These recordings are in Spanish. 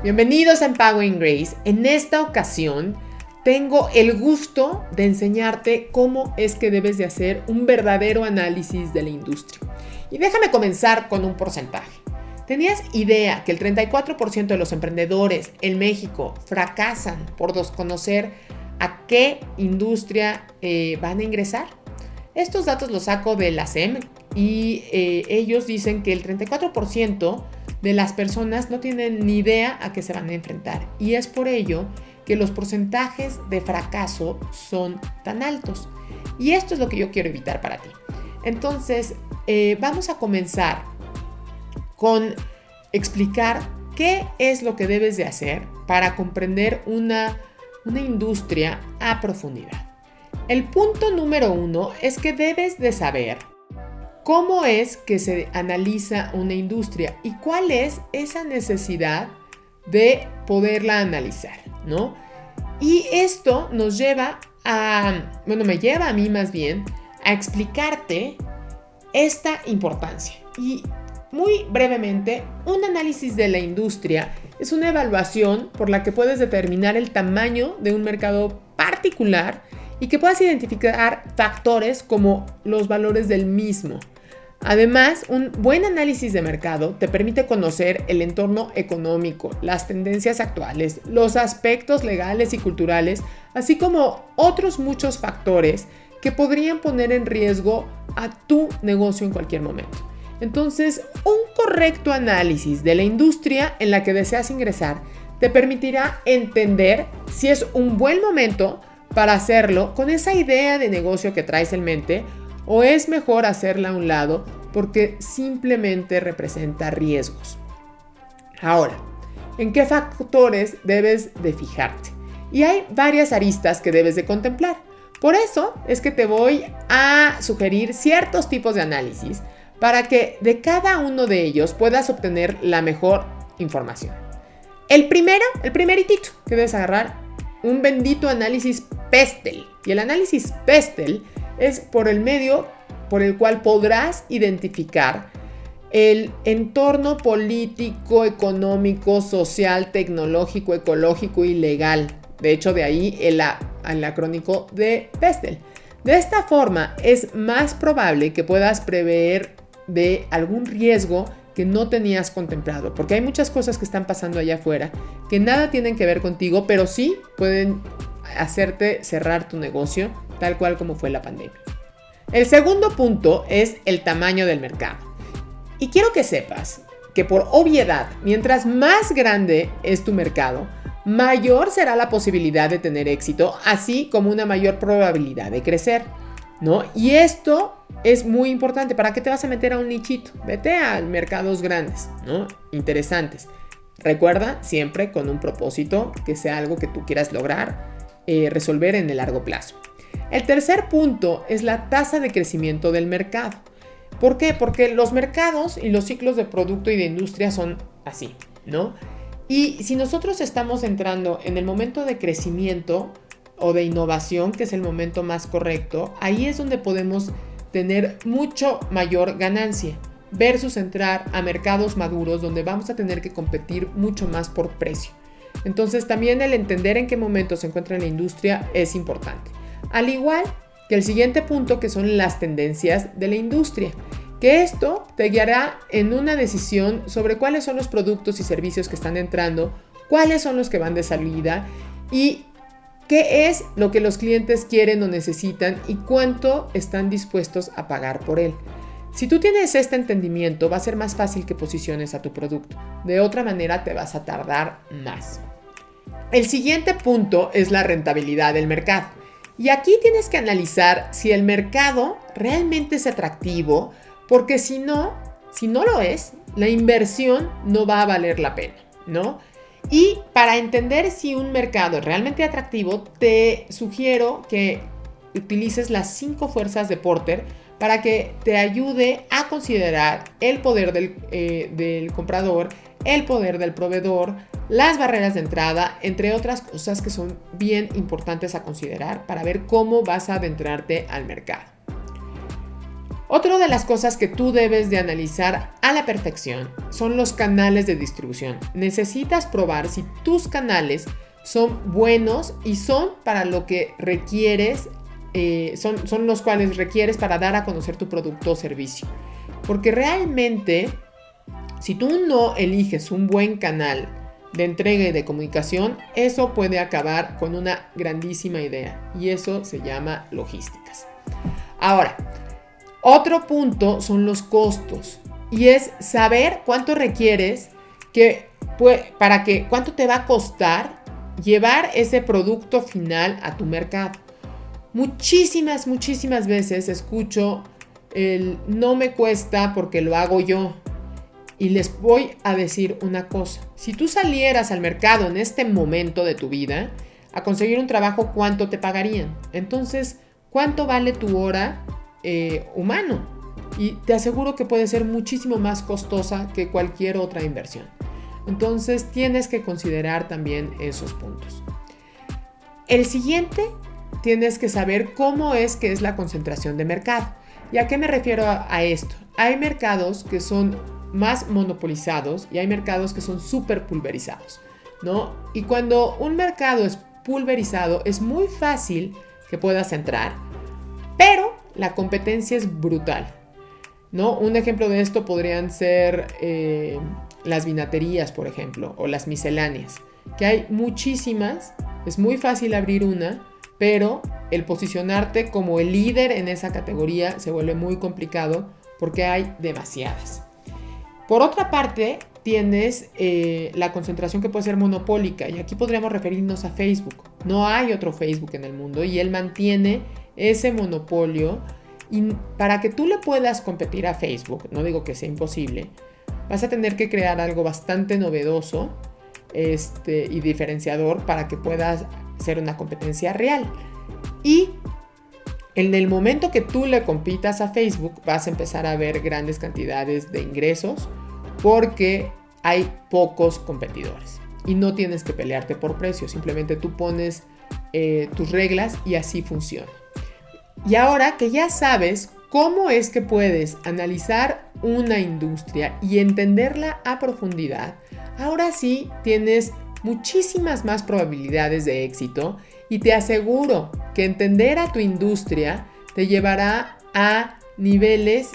Bienvenidos a Empowering Grace. En esta ocasión tengo el gusto de enseñarte cómo es que debes de hacer un verdadero análisis de la industria. Y déjame comenzar con un porcentaje. ¿Tenías idea que el 34% de los emprendedores en México fracasan por desconocer a qué industria van a ingresar? Estos datos los saco de la SEM y ellos dicen que el 34% de las personas no tienen ni idea a qué se van a enfrentar. Y es por ello que los porcentajes de fracaso son tan altos. Y esto es lo que yo quiero evitar para ti. Entonces, vamos a comenzar con explicar qué es lo que debes de hacer para comprender una industria a profundidad. El punto número 1 es que debes de saber cómo es que se analiza una industria y cuál es esa necesidad de poderla analizar, ¿no? Y esto nos lleva me lleva a mí más bien a explicarte esta importancia. Y muy brevemente, un análisis de la industria es una evaluación por la que puedes determinar el tamaño de un mercado particular y que puedas identificar factores como los valores del mismo. Además, un buen análisis de mercado te permite conocer el entorno económico, las tendencias actuales, los aspectos legales y culturales, así como otros muchos factores que podrían poner en riesgo a tu negocio en cualquier momento. Entonces, un correcto análisis de la industria en la que deseas ingresar te permitirá entender si es un buen momento para hacerlo con esa idea de negocio que traes en mente, o es mejor hacerla a un lado porque simplemente representa riesgos. Ahora, ¿en qué factores debes de fijarte? Y hay varias aristas que debes de contemplar. Por eso es que te voy a sugerir ciertos tipos de análisis para que de cada uno de ellos puedas obtener la mejor información. El primeritito que debes agarrar, un bendito análisis PESTEL. Y el análisis PESTEL es por el medio por el cual podrás identificar el entorno político, económico, social, tecnológico, ecológico y legal. De hecho, de ahí el acrónimo de PESTEL. De esta forma, es más probable que puedas prever de algún riesgo que no tenías contemplado, porque hay muchas cosas que están pasando allá afuera que nada tienen que ver contigo, pero sí pueden hacerte cerrar tu negocio, tal cual como fue la pandemia. El segundo punto es el tamaño del mercado. Y quiero que sepas que por obviedad, mientras más grande es tu mercado, mayor será la posibilidad de tener éxito, así como una mayor probabilidad de crecer, ¿no? Y esto es muy importante. ¿Para qué te vas a meter a un nichito? Vete a mercados grandes, ¿no? Interesantes. Recuerda siempre con un propósito que sea algo que tú quieras lograr resolver en el largo plazo. El tercer punto es la tasa de crecimiento del mercado. ¿Por qué? Porque los mercados y los ciclos de producto y de industria son así, ¿no? Y si nosotros estamos entrando en el momento de crecimiento o de innovación, que es el momento más correcto, ahí es donde podemos tener mucho mayor ganancia versus entrar a mercados maduros donde vamos a tener que competir mucho más por precio. Entonces también el entender en qué momento se encuentra la industria es importante. Al igual que el siguiente punto, que son las tendencias de la industria, que esto te guiará en una decisión sobre cuáles son los productos y servicios que están entrando, cuáles son los que van de salida y qué es lo que los clientes quieren o necesitan y cuánto están dispuestos a pagar por él. Si tú tienes este entendimiento, va a ser más fácil que posiciones a tu producto. De otra manera, te vas a tardar más. El siguiente punto es la rentabilidad del mercado. Y aquí tienes que analizar si el mercado realmente es atractivo, porque si no lo es, la inversión no va a valer la pena, ¿no? Y para entender si un mercado es realmente atractivo, te sugiero que utilices las 5 fuerzas de Porter para que te ayude a considerar el poder del comprador, el poder del proveedor, las barreras de entrada, entre otras cosas que son bien importantes a considerar para ver cómo vas a adentrarte al mercado. Otra de las cosas que tú debes de analizar a la perfección son los canales de distribución. Necesitas probar si tus canales son buenos y son para lo que requieres, son los cuales requieres para dar a conocer tu producto o servicio. Porque realmente, si tú no eliges un buen canal de entrega y de comunicación, eso puede acabar con una grandísima idea, y eso se llama logísticas. Ahora, otro punto son los costos, y es saber cuánto requieres cuánto te va a costar llevar ese producto final a tu mercado. Muchísimas veces escucho el no me cuesta porque lo hago yo. Y les voy a decir una cosa. Si tú salieras al mercado en este momento de tu vida a conseguir un trabajo, ¿cuánto te pagarían? Entonces, ¿cuánto vale tu hora humano? Y te aseguro que puede ser muchísimo más costosa que cualquier otra inversión. Entonces, tienes que considerar también esos puntos. El siguiente, tienes que saber cómo es que es la concentración de mercado. ¿Y a qué me refiero a esto? Hay mercados que son más monopolizados y hay mercados que son súper pulverizados, ¿no? Y cuando un mercado es pulverizado, es muy fácil que puedas entrar, pero la competencia es brutal, ¿no? Un ejemplo de esto podrían ser las vinaterías, por ejemplo, o las misceláneas, que hay muchísimas, es muy fácil abrir una, pero el posicionarte como el líder en esa categoría se vuelve muy complicado porque hay demasiadas. Por otra parte, tienes la concentración que puede ser monopólica, y aquí podríamos referirnos a Facebook. No hay otro Facebook en el mundo y él mantiene ese monopolio, y para que tú le puedas competir a Facebook, no digo que sea imposible, vas a tener que crear algo bastante novedoso y diferenciador para que puedas ser una competencia real. Y en el momento que tú le compitas a Facebook, vas a empezar a ver grandes cantidades de ingresos porque hay pocos competidores y no tienes que pelearte por precio, simplemente tú pones tus reglas y así funciona. Y ahora que ya sabes cómo es que puedes analizar una industria y entenderla a profundidad, ahora sí tienes muchísimas más probabilidades de éxito, y te aseguro que entender a tu industria te llevará a niveles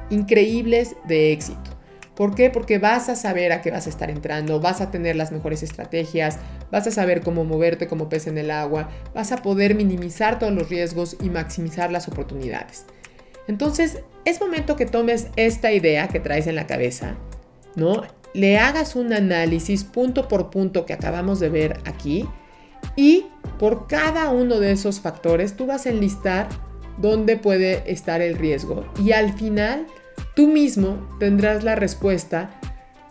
increíbles de éxito. ¿Por qué? Porque vas a saber a qué vas a estar entrando, vas a tener las mejores estrategias, vas a saber cómo moverte como pez en el agua, vas a poder minimizar todos los riesgos y maximizar las oportunidades. Entonces, es momento que tomes esta idea que traes en la cabeza, ¿no? Le hagas un análisis punto por punto que acabamos de ver aquí, y por cada uno de esos factores tú vas a enlistar dónde puede estar el riesgo, y al final tú mismo tendrás la respuesta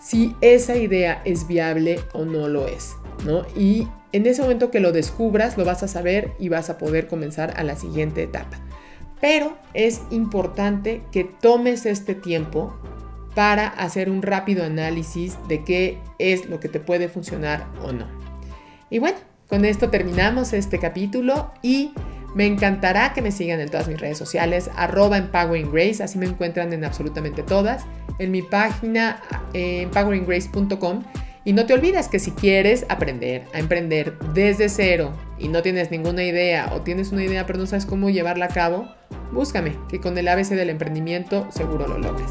si esa idea es viable o no lo es, ¿no? Y en ese momento que lo descubras, lo vas a saber y vas a poder comenzar a la siguiente etapa. Pero es importante que tomes este tiempo para hacer un rápido análisis de qué es lo que te puede funcionar o no. Y bueno, con esto terminamos este capítulo, y me encantará que me sigan en todas mis redes sociales, @EmpoweringGrace, así me encuentran en absolutamente todas, en mi página empoweringgrace.com. Y no te olvides que si quieres aprender a emprender desde cero y no tienes ninguna idea, o tienes una idea pero no sabes cómo llevarla a cabo, búscame, que con el ABC del emprendimiento seguro lo logres.